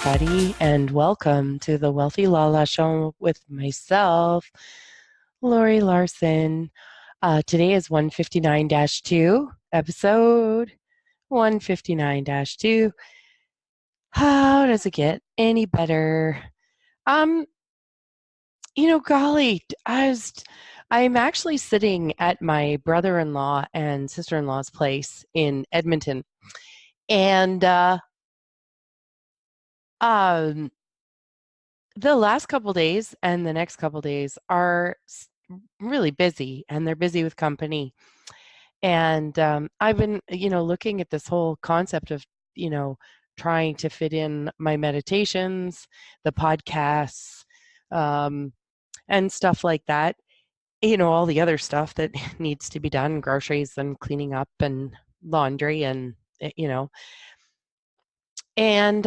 everybody, and welcome to the Wealthy LaLa Show with myself, Laurie Laursen. Today is 159-2, episode 159-2. How does it get any better? Um, golly, I'm actually sitting at my brother-in-law and sister-in-law's place in Edmonton, and um, the last couple days and the next couple days are really busy, and they're busy with company. And I've been, looking at this whole concept of, you know, trying to fit in my meditations, the podcasts, um, and stuff like that. All the other stuff that needs to be done, groceries and cleaning up and laundry and, and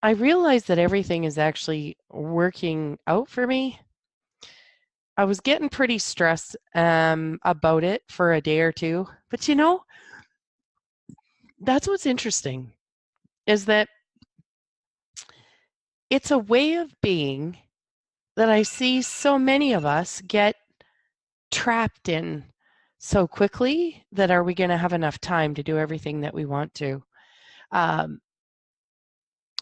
I realized that everything is actually working out for me. I was getting pretty stressed about it for a day or two. But that's what's interesting is that it's a way of being that I see so many of us get trapped in so quickly that are we going to have enough time to do everything that we want to? Um,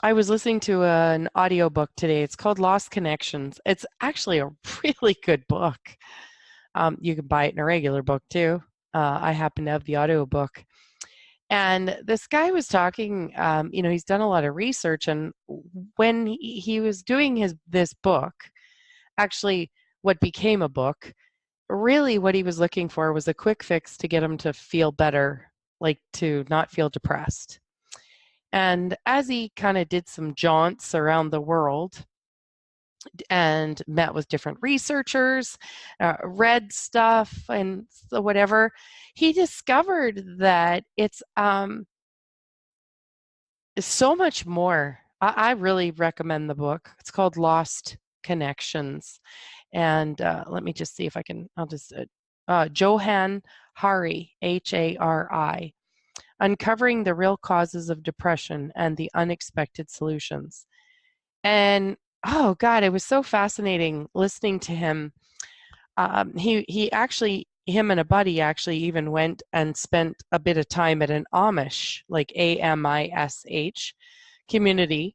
I was listening to an audiobook today. It's called Lost Connections. It's actually a really good book. You can buy it in a regular book too. I happen to have the audiobook. And this guy was talking, he's done a lot of research, and when he was doing this book, actually what became a book, really what he was looking for was a quick fix to get him to feel better, like to not feel depressed. And as he kind of did some jaunts around the world and met with different researchers, read stuff and so whatever, he discovered that it's so much more. I really recommend the book. It's called Lost Connections. And let me just see if I can, I'll just, Johan Hari, Hari, Uncovering the Real Causes of Depression and the Unexpected Solutions. And oh God, it was so fascinating listening to him. He actually, him and a buddy actually even went and spent a bit of time at an Amish, like AMISH community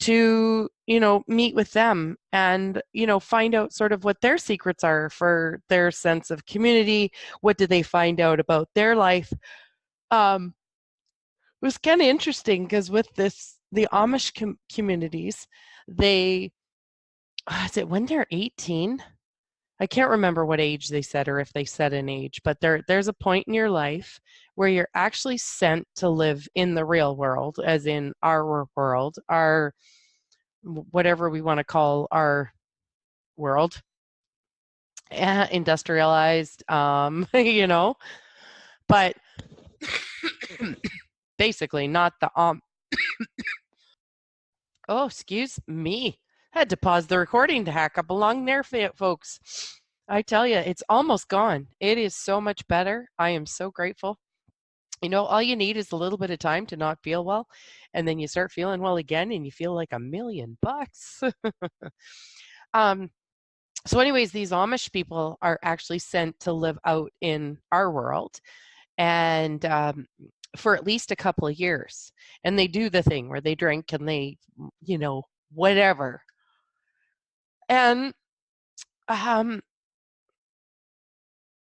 to, meet with them and, find out sort of what their secrets are for their sense of community. What did they find out about their life? It was kind of interesting because with the Amish communities, they, is it when they're 18? I can't remember what age they said or if they set an age, but there's a point in your life where you're actually sent to live in the real world, as in our world, our whatever we want to call our world, industrialized, but basically not the oh, excuse me. I had to pause the recording to hack up along there, folks. I tell you, it's almost gone. It is so much better. I am so grateful. All you need is a little bit of time to not feel well, and then you start feeling well again, and you feel like $1,000,000. So anyways, these Amish people are actually sent to live out in our world, and for at least a couple of years. And they do the thing where they drink and they, whatever. And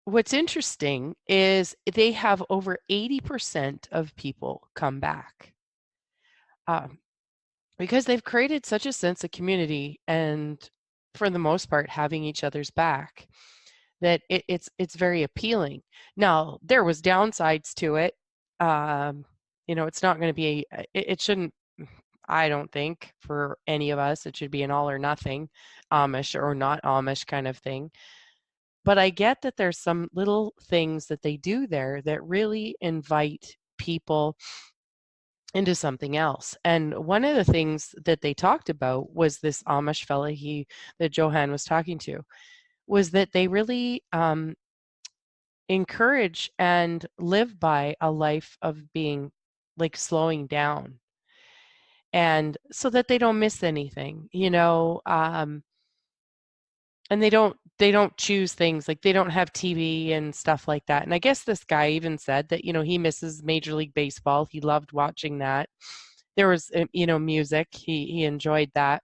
what's interesting is they have over 80% of people come back because they've created such a sense of community and, for the most part, having each other's back, that it's very appealing. Now, there was downsides to it. It's not going to be, it shouldn't, I don't think, for any of us, it should be an all or nothing, Amish or not Amish kind of thing. But I get that there's some little things that they do there that really invite people into something else. And one of the things that they talked about was this Amish fella that Johan was talking to, was that they really encourage and live by a life of being, like, slowing down. and so that they don't miss anything, and they don't choose things, like they don't have TV and stuff like that. And I guess this guy even said that, he misses Major League Baseball. He loved watching that. There was, music. He enjoyed that.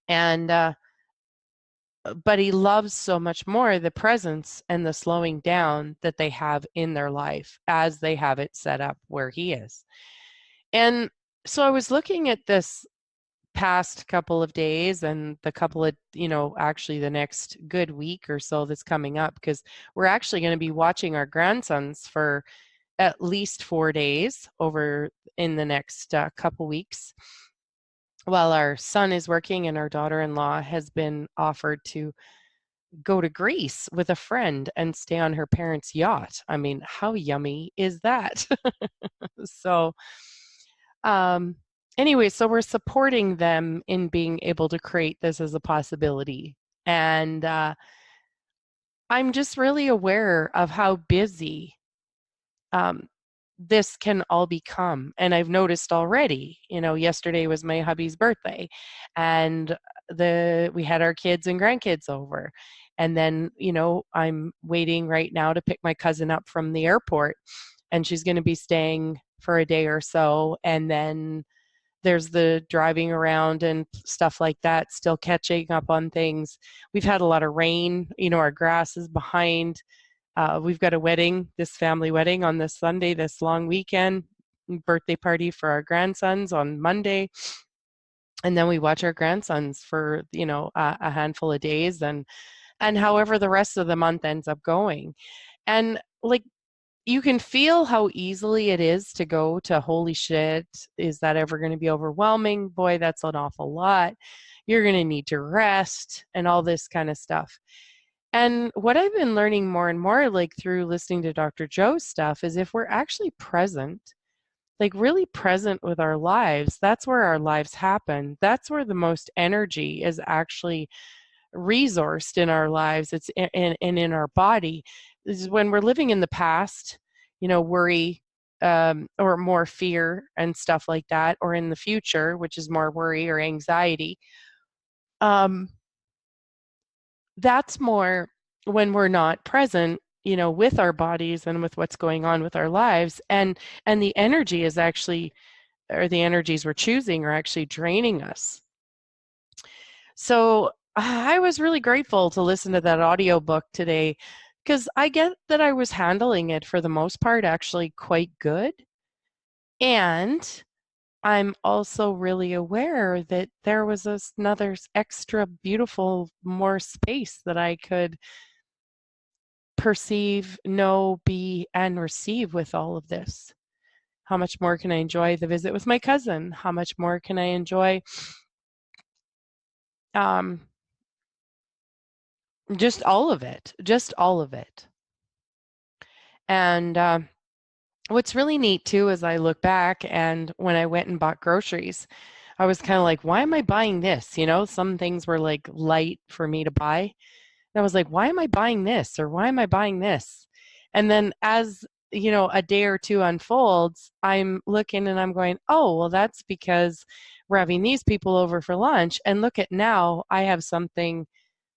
And but he loves so much more the presence and the slowing down that they have in their life as they have it set up where he is. And so I was looking at this past couple of days and the couple of, actually the next good week or so that's coming up, because we're actually going to be watching our grandsons for at least 4 days over in the next couple weeks while our son is working, and our daughter-in-law has been offered to go to Greece with a friend and stay on her parents' yacht. I mean, how yummy is that? So, um, anyway, so we're supporting them in being able to create this as a possibility. And I'm just really aware of how busy um, this can all become. And I've noticed already, yesterday was my hubby's birthday, and we had our kids and grandkids over. And then, I'm waiting right now to pick my cousin up from the airport, and she's going to be staying for a day or so. And then there's the driving around and stuff like that, still catching up on things. We've had a lot of rain, our grass is behind. We've got a wedding, this family wedding on this Sunday, this long weekend, birthday party for our grandsons on Monday. And then we watch our grandsons for, a handful of days, and however the rest of the month ends up going. And like, you can feel how easily it is to go to, holy shit, is that ever going to be overwhelming? Boy, that's an awful lot. You're going to need to rest and all this kind of stuff. And what I've been learning more and more, like through listening to Dr. Joe's stuff, is if we're actually present, like really present with our lives, that's where our lives happen. That's where the most energy is actually resourced in our lives. It's in our body. This is when we're living in the past, worry, or more fear and stuff like that, or in the future, which is more worry or anxiety. Um, that's more when we're not present, with our bodies and with what's going on with our lives, and the energy is actually, or the energies we're choosing are actually draining us. So I was really grateful to listen to that audiobook today, because I get that I was handling it for the most part actually quite good. And I'm also really aware that there was another extra beautiful more space that I could perceive, know, be, and receive with all of this. How much more can I enjoy the visit with my cousin? How much more can I enjoy um, just all of it, just all of it. And what's really neat too is I look back, and when I went and bought groceries, I was kind of like, why am I buying this? Some things were like light for me to buy. And I was like, why am I buying this? Or why am I buying this? And then as, a day or two unfolds, I'm looking and I'm going, oh, well, that's because we're having these people over for lunch. And look at now, I have something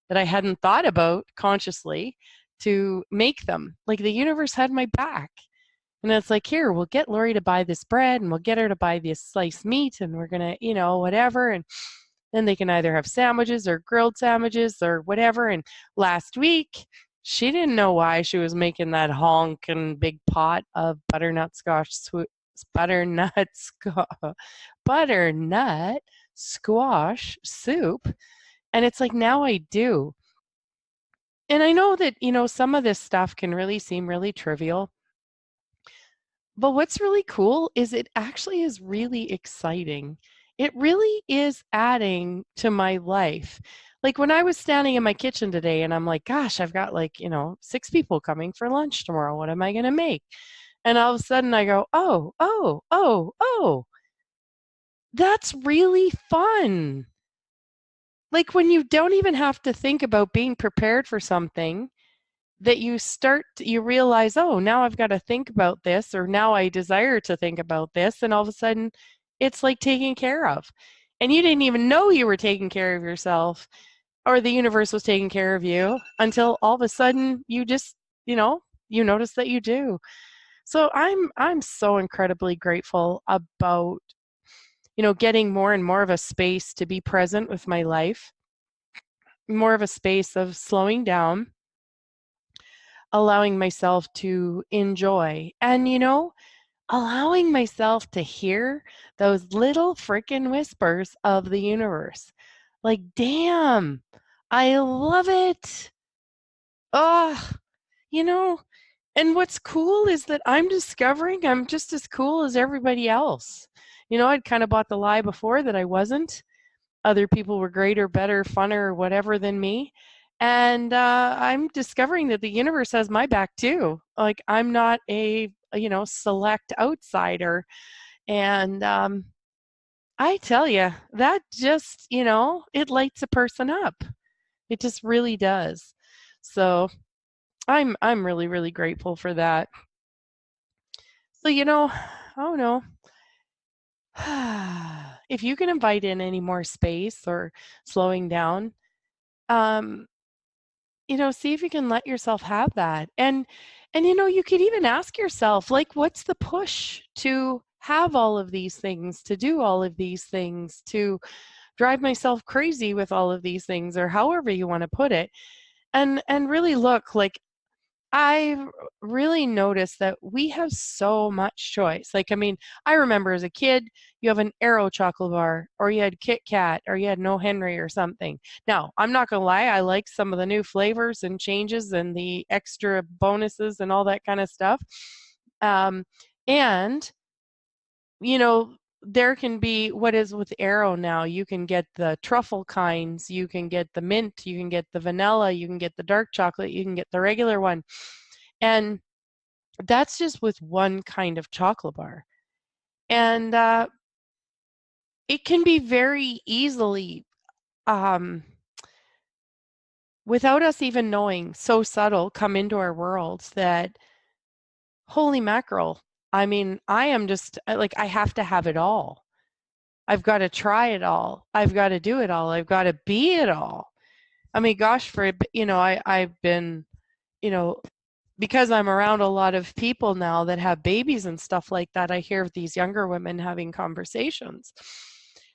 that I hadn't thought about consciously to make them. Like the universe had my back. And it's like, here, we'll get Laurie to buy this bread, and we'll get her to buy this sliced meat, and we're going to, whatever. And then they can either have sandwiches or grilled sandwiches or whatever. And last week, she didn't know why she was making that honking big pot of butternut squash soup. And it's like, now I do. And I know that, some of this stuff can really seem really trivial. But what's really cool is it actually is really exciting. It really is adding to my life. Like when I was standing in my kitchen today and I'm like, gosh, I've got 6 people coming for lunch tomorrow. What am I going to make? And all of a sudden I go, oh, oh, oh, oh, that's really fun. Like when you don't even have to think about being prepared for something, that you realize, oh, now I've got to think about this, or now I desire to think about this, and all of a sudden it's like taken care of. And you didn't even know you were taking care of yourself or the universe was taking care of you until all of a sudden you just, you notice that you do. So I'm so incredibly grateful about, getting more and more of a space to be present with my life, more of a space of slowing down, allowing myself to enjoy, and allowing myself to hear those little freaking whispers of the universe. Like, damn, I love it. Oh, you know, and what's cool is that I'm discovering I'm just as cool as everybody else. I'd kind of bought the lie before that I wasn't. Other people were greater, better, funner, whatever than me. And I'm discovering that the universe has my back too. Like, I'm not a, select outsider. And I tell you, that just, it lights a person up. It just really does. So I'm really, really grateful for that. So, I don't know. If you can invite in any more space or slowing down, um, see if you can let yourself have that. And you could even ask yourself, like, what's the push to have all of these things, to do all of these things, to drive myself crazy with all of these things, or however you want to put it. And really look, like, I really noticed that we have so much choice. Like, I mean, I remember as a kid, you have an Aero chocolate bar, or you had Kit Kat, or you had No Henry or something. Now, I'm not gonna lie, I like some of the new flavors and changes and the extra bonuses and all that kind of stuff. Um, and there can be what is with Aero now. You can get the truffle kinds, you can get the mint, you can get the vanilla, you can get the dark chocolate, you can get the regular one. And that's just with one kind of chocolate bar. And it can be very easily, um, without us even knowing, so subtle, come into our worlds that, holy mackerel, I mean, I am just like, I have to have it all. I've got to try it all. I've got to do it all. I've got to be it all. I mean, gosh, I've been, you know, because I'm around a lot of people now that have babies and stuff like that, I hear these younger women having conversations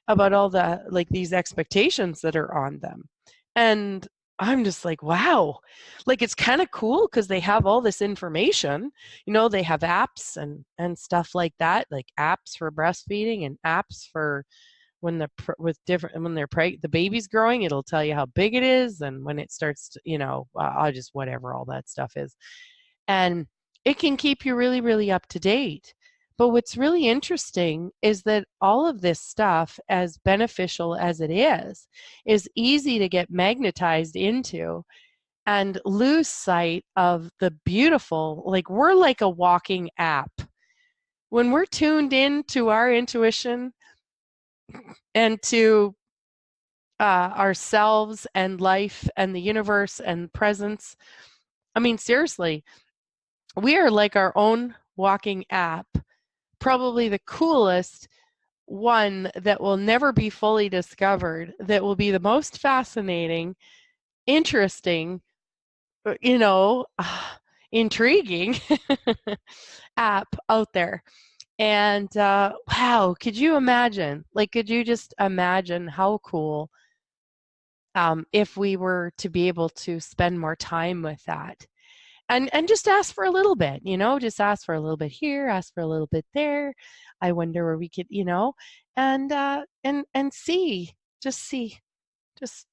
about all the, like, these expectations that are on them. And I'm just like, wow, like, it's kind of cool because they have all this information. They have apps and stuff like that, like apps for breastfeeding and apps for when the with different when the baby's growing, it'll tell you how big it is, and when it starts to, I just whatever all that stuff is. And it can keep you really, really up to date. But what's really interesting is that all of this stuff, as beneficial as it is easy to get magnetized into and lose sight of the beautiful, like, we're like a walking app. When we're tuned in to our intuition and to ourselves and life and the universe and presence, I mean, seriously, we are like our own walking app, probably the coolest one that will never be fully discovered, that will be the most fascinating, interesting, you know, intriguing app out there. And wow, could you imagine? Like, could you just imagine how cool if we were to be able to spend more time with that? And just ask for a little bit, just ask for a little bit here, ask for a little bit there. I wonder where we could, and see, just see, just,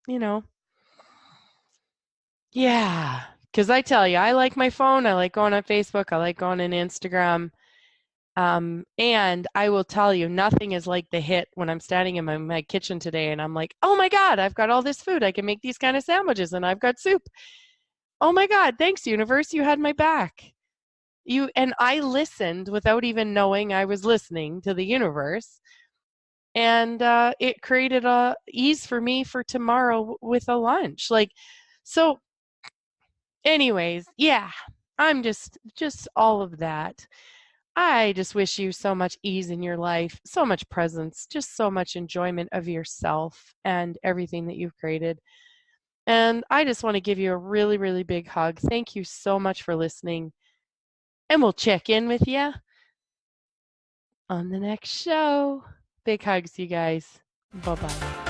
you know, yeah. Because I tell you, I like my phone. I like going on Facebook. I like going on Instagram. And I will tell you, nothing is like the hit when I'm standing in my kitchen today and I'm like, oh my God, I've got all this food. I can make these kind of sandwiches and I've got soup. Oh my God, thanks, universe. You had my back. And I listened without even knowing I was listening to the universe. And it created a ease for me for tomorrow with a lunch. Like, so anyways, yeah, I'm just all of that. I just wish you so much ease in your life, so much presence, just so much enjoyment of yourself and everything that you've created. And I just want to give you a really, really big hug. Thank you so much for listening. And we'll check in with you on the next show. Big hugs, you guys. Bye bye.